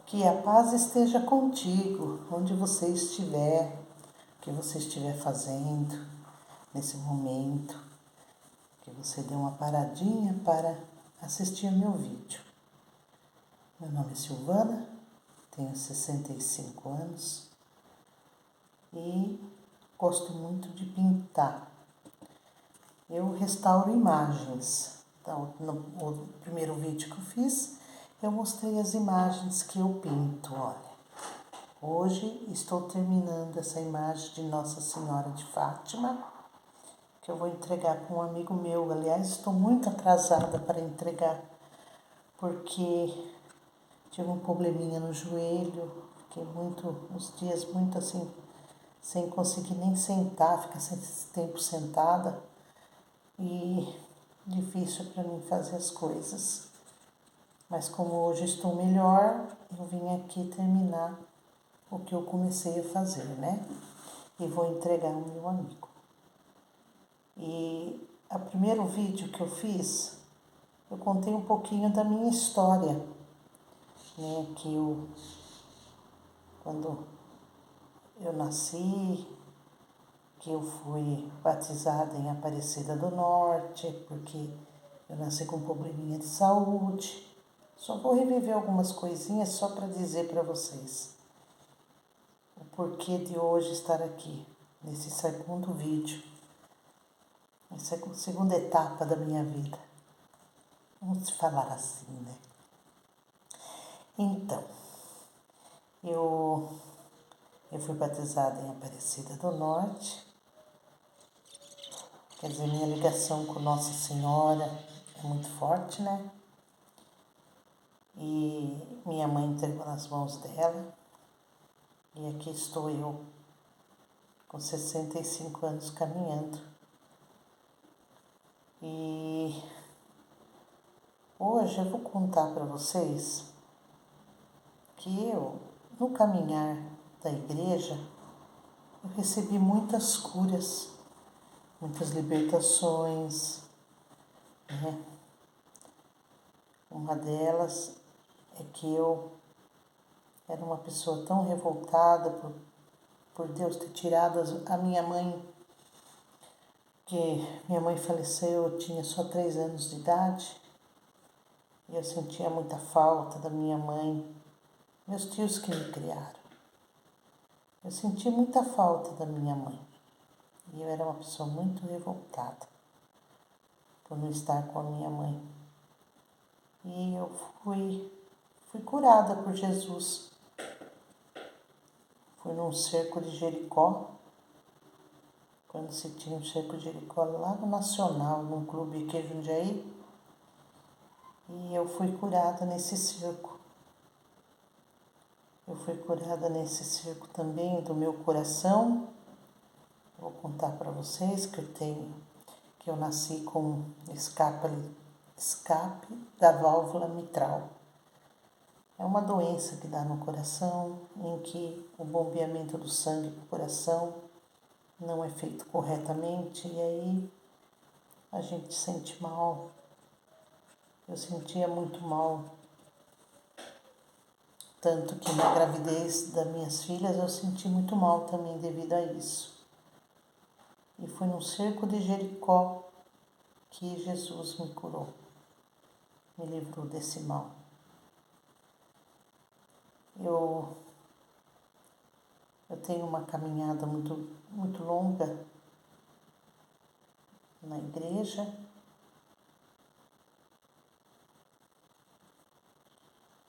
Que a paz esteja contigo, onde você estiver, o que você estiver fazendo nesse momento, que você dê uma paradinha para assistir meu vídeo. Meu nome é Silvana, tenho 65 anos e gosto muito de pintar. Eu restauro imagens. Então, no primeiro vídeo que eu fiz, eu mostrei as imagens que eu pinto, olha. Hoje estou terminando essa imagem de Nossa Senhora de Fátima, que eu vou entregar para um amigo meu. Aliás, estou muito atrasada para entregar, porque tive um probleminha no joelho, fiquei uns dias muito assim, sem conseguir nem sentar, ficar esse tempo sentada, e difícil para mim fazer as coisas. Mas como hoje estou melhor, eu vim aqui terminar o que eu comecei a fazer, né? E vou entregar ao meu amigo. E o primeiro vídeo que eu fiz, eu contei um pouquinho da minha história, né? Quando eu nasci, que eu fui batizada em Aparecida do Norte, porque eu nasci com um probleminha de saúde. Só vou reviver algumas coisinhas só para dizer para vocês o porquê de hoje estar aqui, nesse segundo vídeo, essa segunda etapa da minha vida. Vamos falar assim, né? Então, eu fui batizada em Aparecida do Norte. Quer dizer, minha ligação com Nossa Senhora é muito forte, né? E minha mãe entregou nas mãos dela. E aqui estou eu, com 65 anos, caminhando. E hoje eu vou contar para vocês que eu, no caminhar da igreja, eu recebi muitas curas, muitas libertações, né? Uma delas é que eu era uma pessoa tão revoltada por Deus ter tirado a minha mãe, que minha mãe faleceu, eu tinha só 3 anos de idade, e eu sentia muita falta da minha mãe, meus tios que me criaram. Eu senti muita falta da minha mãe, e eu era uma pessoa muito revoltada por não estar com a minha mãe. E eu fui curada por Jesus. Fui num cerco de Jericó, quando se tinha um cerco de Jericó lá no Nacional, num clube aqui em Jundiaí, e eu fui curada nesse cerco. Eu fui curada nesse cerco também do meu coração. Vou contar para vocês que eu nasci com escape da válvula mitral. É uma doença que dá no coração, em que o bombeamento do sangue para o coração não é feito corretamente, e aí a gente sente mal. Eu sentia muito mal, tanto que na gravidez das minhas filhas eu senti muito mal também devido a isso. E foi no cerco de Jericó que Jesus me curou, me livrou desse mal. Eu tenho uma caminhada muito longa na igreja.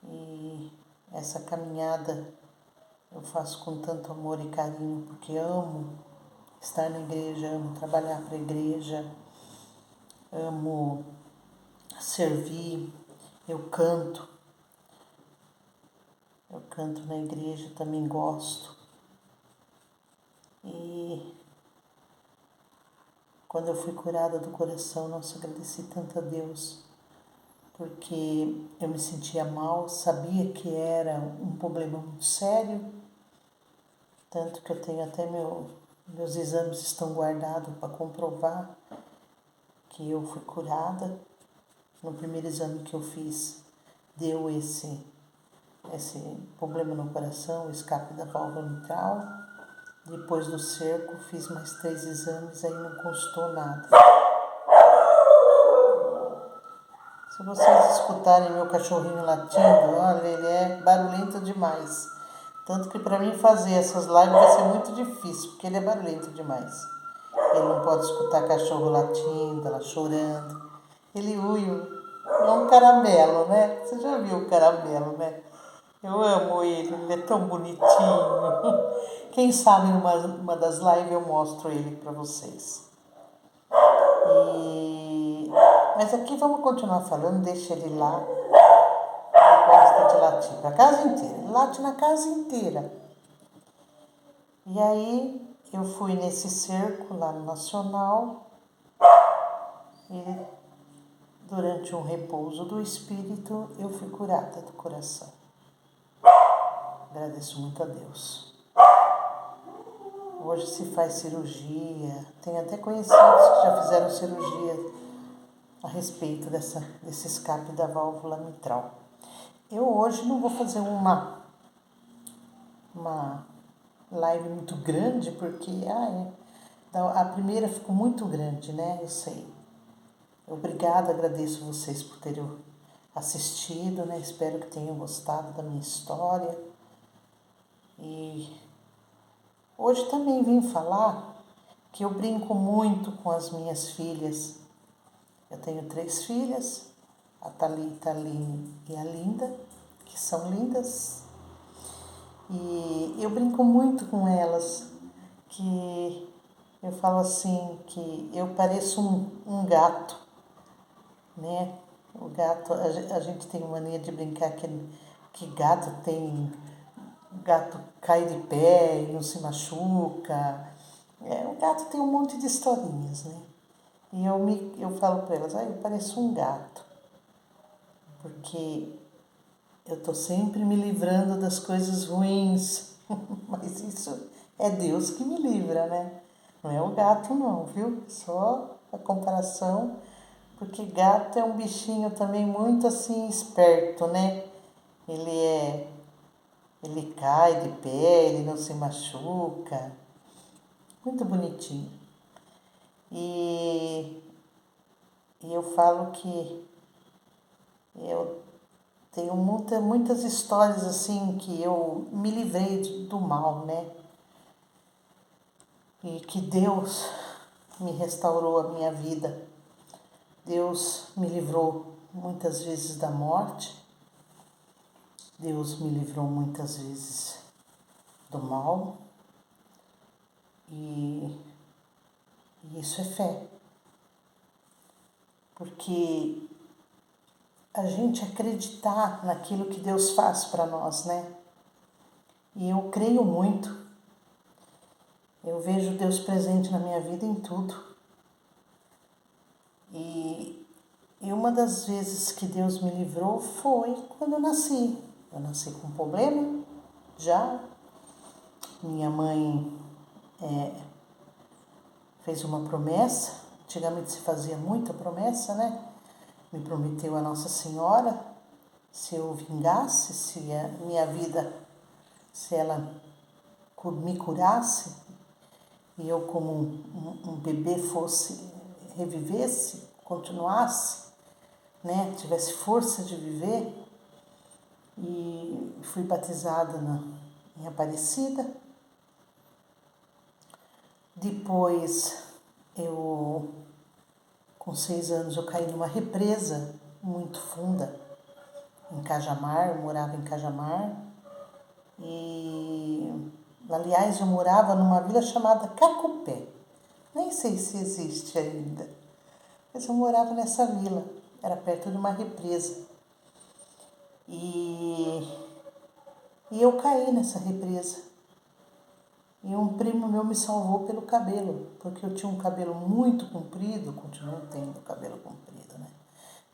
E essa caminhada eu faço com tanto amor e carinho, porque amo estar na igreja, amo trabalhar para a igreja, amo servir, eu canto na igreja, também gosto. E quando eu fui curada do coração, nossa, agradeci tanto a Deus, porque eu me sentia mal, sabia que era um problema muito sério, tanto que eu tenho até meus exames estão guardados para comprovar que eu fui curada. No primeiro exame que eu fiz, deu esse problema no coração, escape da válvula mitral. Depois do cerco, fiz mais 3 exames, aí não constou nada. Se vocês escutarem meu cachorrinho latindo, olha, ele é barulhento demais. Tanto que para mim fazer essas lives vai ser muito difícil, porque ele é barulhento demais. Ele não pode escutar cachorro latindo, ela chorando. Ele uiva, é um caramelo, né? Você já viu o caramelo, né? Eu amo ele é tão bonitinho. Quem sabe numa das lives eu mostro ele para vocês. Mas aqui vamos continuar falando, deixa ele lá. Ele gosta de latir para a casa inteira, ele late na casa inteira. E aí eu fui nesse cerco lá no Nacional e durante um repouso do espírito eu fui curada do coração. Agradeço muito a Deus. Hoje se faz cirurgia, tem até conhecidos que já fizeram cirurgia a respeito desse escape da válvula mitral. Eu hoje não vou fazer uma live muito grande, porque a primeira ficou muito grande, né? Eu sei. Obrigada, agradeço vocês por terem assistido, né? Espero que tenham gostado da minha história. E hoje também vim falar que eu brinco muito com as minhas filhas. Eu tenho 3 filhas, a Thalita, a Aline e a Linda, que são lindas. E eu brinco muito com elas, que eu falo assim, que eu pareço um gato, né? O gato, a gente tem mania de brincar que gato cai de pé e não se machuca. O gato tem um monte de historinhas, né? E eu falo para elas, eu pareço um gato, porque eu tô sempre me livrando das coisas ruins, mas isso é Deus que me livra, né? Não é o gato não, viu? Só a comparação, porque gato é um bichinho também muito assim esperto, né? Ele cai de pé, ele não se machuca, muito bonitinho. E eu falo que eu tenho muitas histórias assim que eu me livrei do mal, né? E que Deus me restaurou a minha vida. Deus me livrou muitas vezes da morte. Deus me livrou muitas vezes do mal. E isso é fé. Porque a gente acreditar naquilo que Deus faz para nós, né? E eu creio muito. Eu vejo Deus presente na minha vida em tudo. E uma das vezes que Deus me livrou foi quando eu nasci. Eu nasci com um problema, já. Minha mãe fez uma promessa. Antigamente se fazia muita promessa, né? Me prometeu a Nossa Senhora, se eu vingasse, se a minha vida, se ela me curasse, e eu como um bebê revivesse, continuasse, né, tivesse força de viver. E fui batizada em Aparecida. Depois, com 6 anos, eu caí numa represa muito funda, em Cajamar, eu morava em Cajamar. E, aliás, eu morava numa vila chamada Cacupé. Nem sei se existe ainda, mas eu morava nessa vila, era perto de uma represa. E eu caí nessa represa. E um primo meu me salvou pelo cabelo, porque eu tinha um cabelo muito comprido, continuo tendo cabelo comprido, né?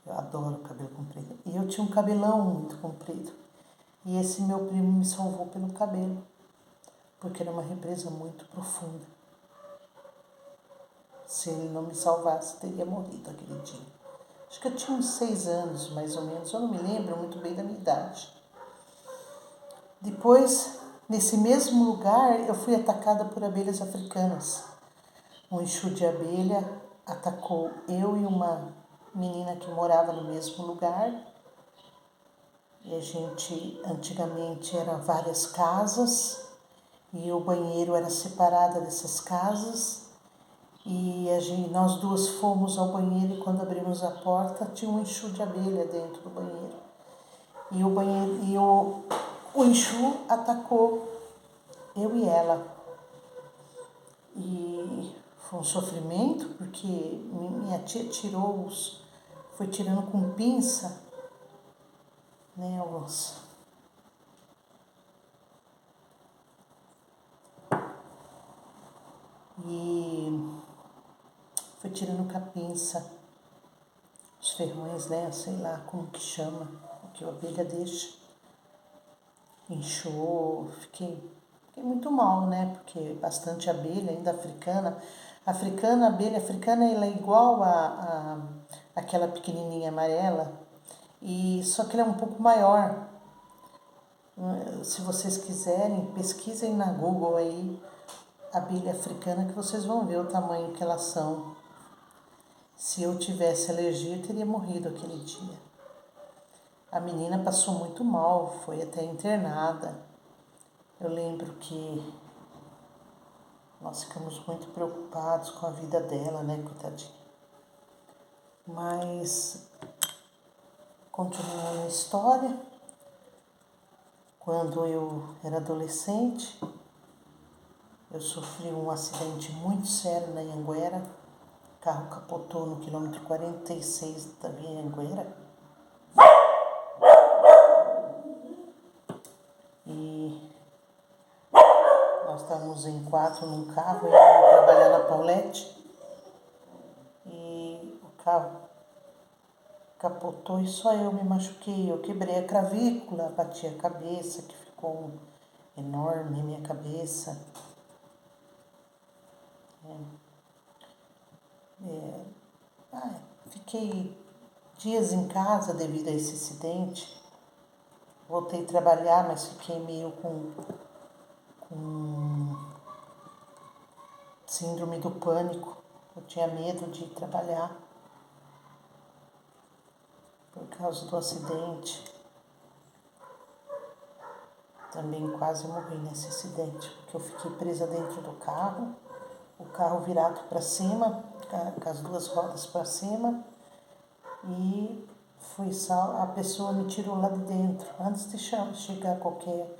Eu adoro cabelo comprido. E eu tinha um cabelão muito comprido. E esse meu primo me salvou pelo cabelo, porque era uma represa muito profunda. Se ele não me salvasse, teria morrido aquele dia. Acho que eu tinha uns 6 anos, mais ou menos. Eu não me lembro muito bem da minha idade. Depois, nesse mesmo lugar, eu fui atacada por abelhas africanas. Um enxu de abelha atacou eu e uma menina que morava no mesmo lugar. E a gente, antigamente, eram várias casas e o banheiro era separado dessas casas. E nós duas fomos ao banheiro e quando abrimos a porta tinha um enxu de abelha dentro do banheiro. O enxu atacou eu e ela. E foi um sofrimento porque minha tia foi tirando com pinça, né, e foi tirando com a pinça os ferrões, né, sei lá como que chama, o que a abelha deixa. Inchou, fiquei muito mal, né, porque bastante abelha, ainda africana. A abelha africana, ela é igual a aquela pequenininha amarela, e só que ela é um pouco maior. Se vocês quiserem, pesquisem na Google aí, abelha africana, que vocês vão ver o tamanho que elas são. Se eu tivesse alergia, eu teria morrido aquele dia. A menina passou muito mal, foi até internada. Eu lembro que nós ficamos muito preocupados com a vida dela, né, coitadinha. Mas, continuando a história, quando eu era adolescente, eu sofri um acidente muito sério na Anhanguera. O carro capotou no quilômetro 46 da Via Anhanguera. E nós estávamos em 4 num carro, indo trabalhar na Paulette. E o carro capotou e só eu me machuquei. Eu quebrei a clavícula, bati a cabeça, que ficou enorme a minha cabeça. Fiquei dias em casa devido a esse acidente. Voltei a trabalhar, mas fiquei meio com síndrome do pânico. Eu tinha medo de trabalhar por causa do acidente. Também quase morri nesse acidente, porque eu fiquei presa dentro do carro, o carro virado para cima, com as duas rodas para cima, e a pessoa me tirou lá de dentro. Antes de chegar qualquer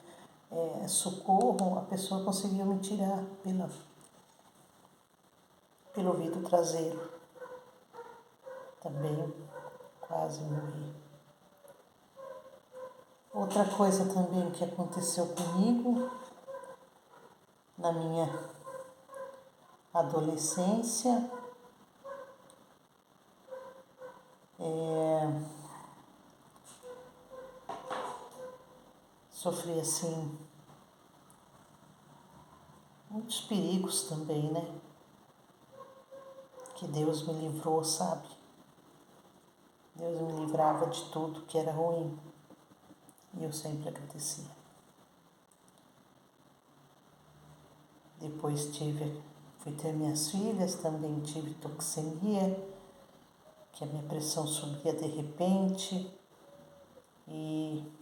socorro, a pessoa conseguiu me tirar pelo vidro traseiro. Também quase morri. Outra coisa também que aconteceu comigo na minha adolescência sofri assim muitos perigos também, né? Que Deus me livrou, sabe? Deus me livrava de tudo que era ruim e eu sempre agradecia. Depois fui ter minhas filhas, também tive toxemia, que a minha pressão subia de repente e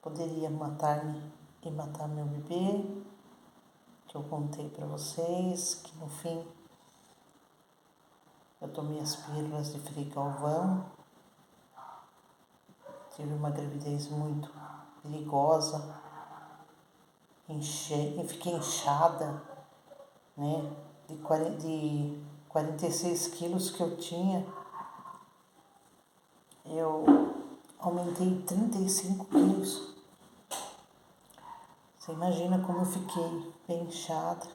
poderia matar-me e matar meu bebê, que eu contei para vocês, que no fim eu tomei as pílulas de Frei Galvão, tive uma gravidez muito perigosa, fiquei inchada, né? De 46 quilos que eu tinha, eu aumentei 35 quilos. Você imagina como eu fiquei bem inchada.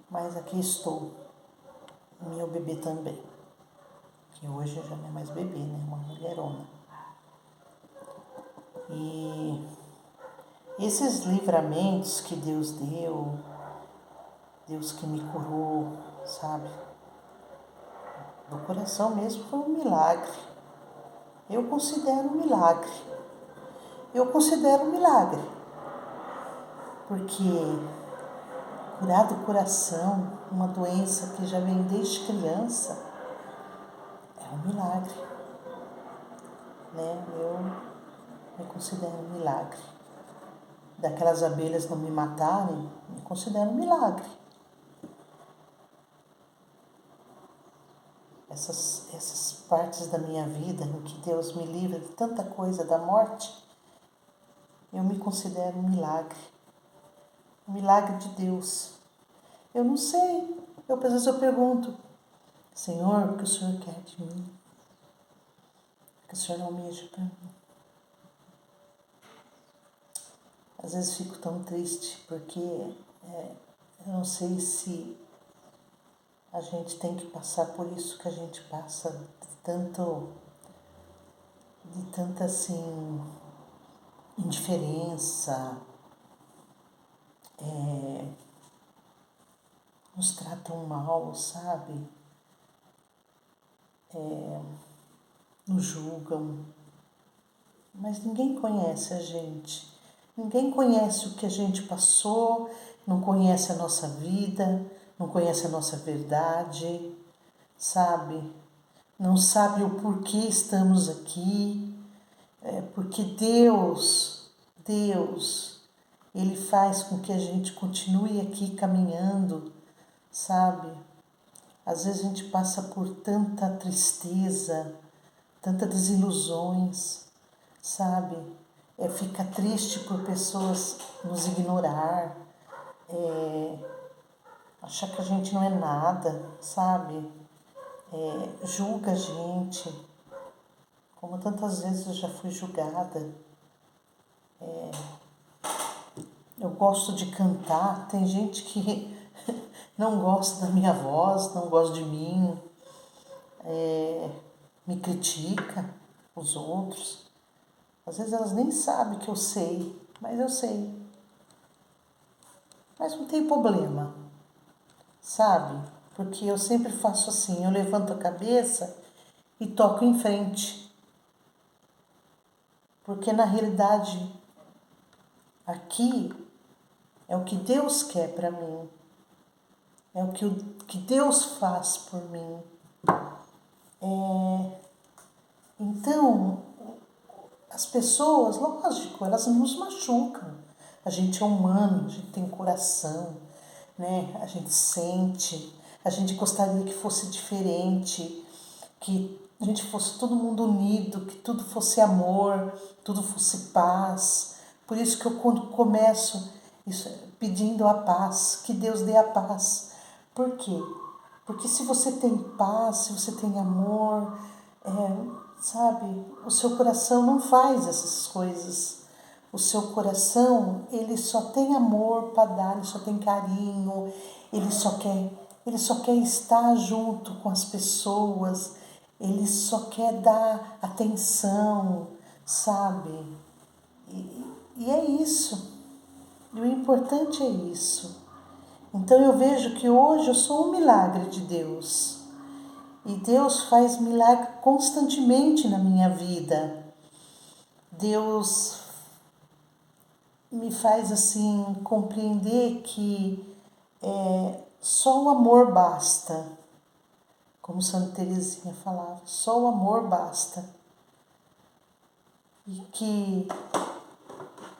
Mas aqui estou, meu bebê também, que hoje já não é mais bebê, né? Uma mulherona. E esses livramentos que Deus deu, Deus que me curou, sabe? Do coração mesmo, foi um milagre. Eu considero um milagre. Eu considero um milagre. Porque curar do coração, uma doença que já vem desde criança, é um milagre. Né? Eu me considero um milagre. Daquelas abelhas não me matarem, me considero um milagre. Essas partes da minha vida em que Deus me livra de tanta coisa da morte, eu me considero um milagre. Um milagre de Deus. Eu não sei. Às vezes eu pergunto, Senhor, o que o Senhor quer de mim? O que o Senhor almeja para mim? Às vezes fico tão triste porque eu não sei se a gente tem que passar por isso que a gente passa, de tanta assim, indiferença, nos tratam mal, sabe? Nos julgam. Mas ninguém conhece a gente. Ninguém conhece o que a gente passou, não conhece a nossa vida, não conhece a nossa verdade, sabe? Não sabe o porquê estamos aqui. Porque Deus, Ele faz com que a gente continue aqui caminhando, sabe? Às vezes a gente passa por tanta tristeza, tantas desilusões, sabe? Fica triste por pessoas nos ignorar, achar que a gente não é nada, sabe? Julga a gente, como tantas vezes eu já fui julgada. Eu gosto de cantar, tem gente que não gosta da minha voz, não gosta de mim, me critica, os outros. Às vezes elas nem sabem que eu sei, mas eu sei. Mas não tem problema, sabe? Porque eu sempre faço assim, eu levanto a cabeça e toco em frente. Porque na realidade, aqui é o que Deus quer para mim. É o que Deus faz por mim. Então, as pessoas, lógico, elas nos machucam. A gente é humano, a gente tem coração, né? A gente sente, a gente gostaria que fosse diferente, que a gente fosse todo mundo unido, que tudo fosse amor, tudo fosse paz. Por isso que eu quando começo isso, pedindo a paz, que Deus dê a paz. Por quê? Porque se você tem paz, se você tem amor, sabe, o seu coração não faz essas coisas. O seu coração, ele só tem amor para dar, ele só tem carinho, ele só quer estar junto com as pessoas, ele só quer dar atenção, sabe? E é isso. E o importante é isso. Então eu vejo que hoje eu sou um milagre de Deus. E Deus faz milagre constantemente na minha vida. Deus me faz assim compreender que só o amor basta. Como Santa Teresinha falava, só o amor basta. E que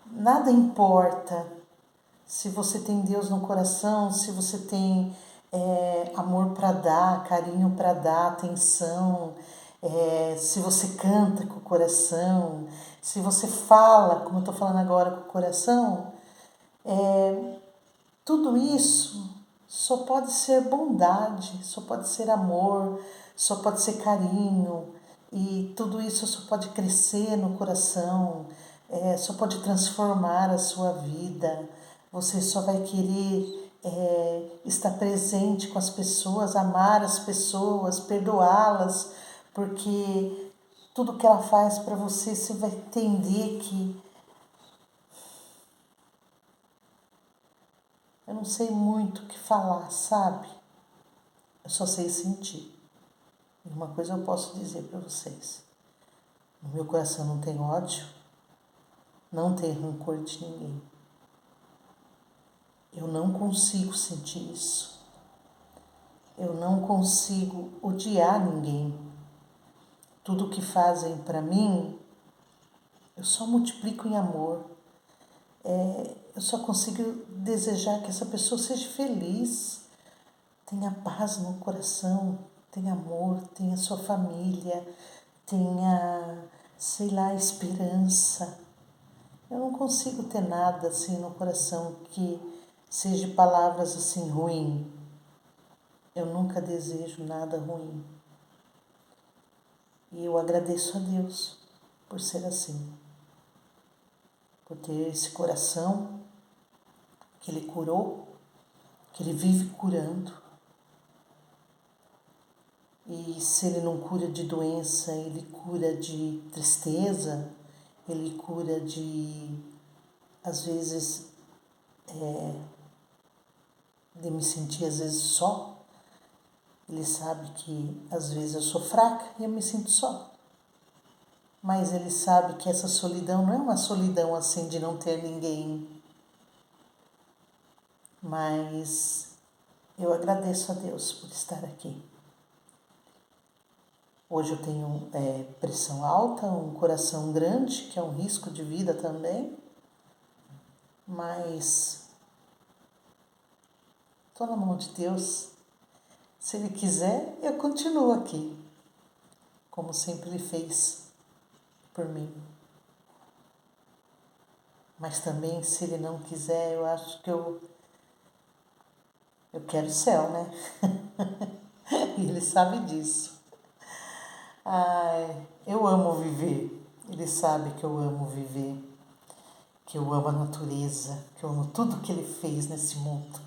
nada importa se você tem Deus no coração, se você tem amor para dar, carinho para dar, atenção, se você canta com o coração, se você fala, como eu estou falando agora, com o coração, tudo isso só pode ser bondade, só pode ser amor, só pode ser carinho, e tudo isso só pode crescer no coração, só pode transformar a sua vida. Você só vai querer estar presente com as pessoas, amar as pessoas, perdoá-las, porque tudo que ela faz para você, você vai entender que eu não sei muito o que falar, sabe? Eu só sei sentir. E uma coisa eu posso dizer para vocês: No meu coração não tem ódio, não tem rancor de ninguém. Eu não consigo sentir isso. Eu não consigo odiar ninguém. Tudo que fazem para mim, eu só multiplico em amor. Eu só consigo desejar que essa pessoa seja feliz, tenha paz no coração, tenha amor, tenha sua família, tenha, sei lá, esperança. Eu não consigo ter nada assim no coração que seja palavras assim ruim. Eu nunca desejo nada ruim. E eu agradeço a Deus por ser assim, por ter esse coração que Ele curou, que Ele vive curando. E se Ele não cura de doença, Ele cura de tristeza, Ele cura de, às vezes, de me sentir às vezes só. Ele sabe que às vezes eu sou fraca e eu me sinto só. Mas Ele sabe que essa solidão não é uma solidão assim de não ter ninguém. Mas eu agradeço a Deus por estar aqui. Hoje eu tenho pressão alta, um coração grande, que é um risco de vida também. Mas estou na mão de Deus. Se Ele quiser, eu continuo aqui, como sempre Ele fez por mim. Mas também, se Ele não quiser, eu acho que eu quero o céu, né? E Ele sabe disso. Ai, eu amo viver. Ele sabe que eu amo viver, que eu amo a natureza, que eu amo tudo que Ele fez nesse mundo.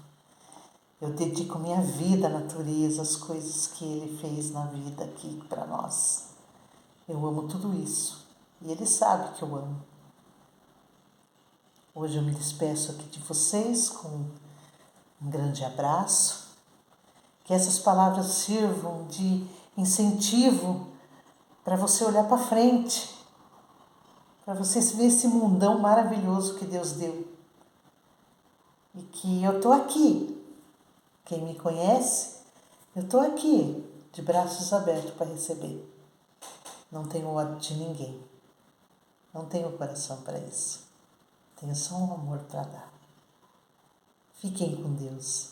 Eu dedico minha vida à natureza, às coisas que Ele fez na vida aqui para nós. Eu amo tudo isso. E Ele sabe que eu amo. Hoje eu me despeço aqui de vocês com um grande abraço. Que essas palavras sirvam de incentivo para você olhar para frente, para você ver esse mundão maravilhoso que Deus deu. E que eu estou aqui. Quem me conhece, eu estou aqui, de braços abertos para receber. Não tenho ódio de ninguém. Não tenho coração para isso. Tenho só um amor para dar. Fiquem com Deus.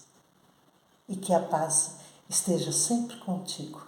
E que a paz esteja sempre contigo.